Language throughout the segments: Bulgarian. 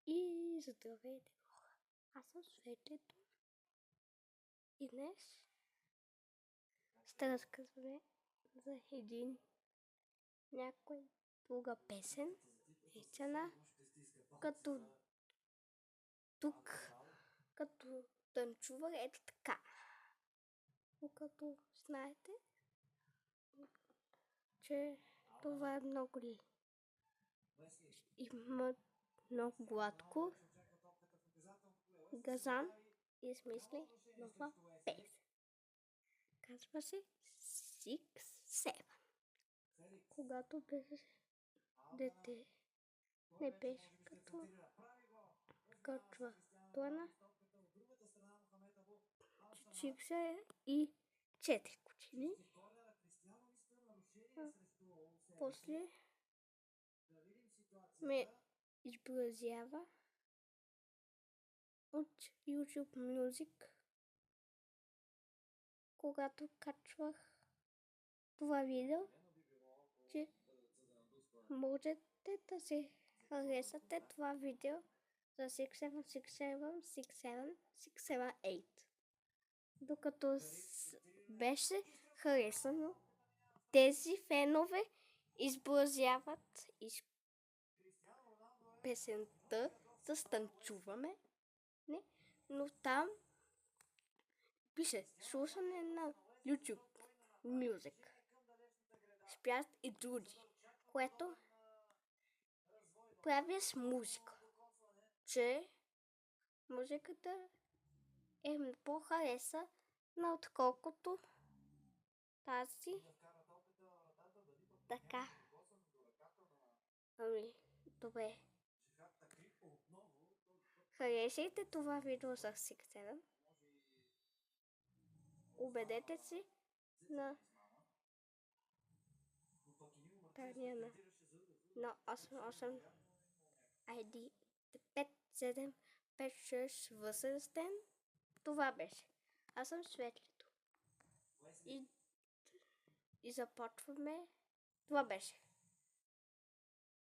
И здравейте хора! Аз съм Светлето и днес ще разказваме за някой друга песен, естествена, като тук, като танцува ето така. Но като знаете, че това е много много гладко, Газан измисли нова песен. Казва се Six Seven. Когато беше дете, не беше като качва плана 64 години. После ме изблазява от YouTube Music, когато качвах това видео, че можете да се харесате това видео за 67676768. Докато беше харесано, тези фенове изблазяват песента с танцуваме, не? Но там пише слушане на YouTube Music. Спят и други, което прави с музика, че музиката е по-хареса, отколкото тази. Така. Добре. Харесайте това видео за Six Seven. Убедете се на Таняна на 88 ID 5756 възрастен. Това беше. Аз съм Светлето. И започваме. Това беше.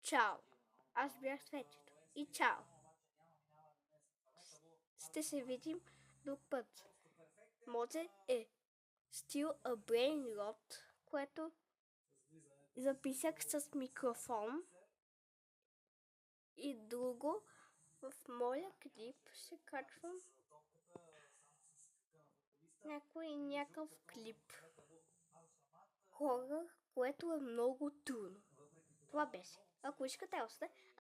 Чао! Аз бях Светлето. И чао! Ще се видим друг път. Може е Still a Brain Rot, което записах с микрофон. И друго, в моя клип ще качвам някакъв клип. Хора, което е много трудно. Това беше. Ако искате още,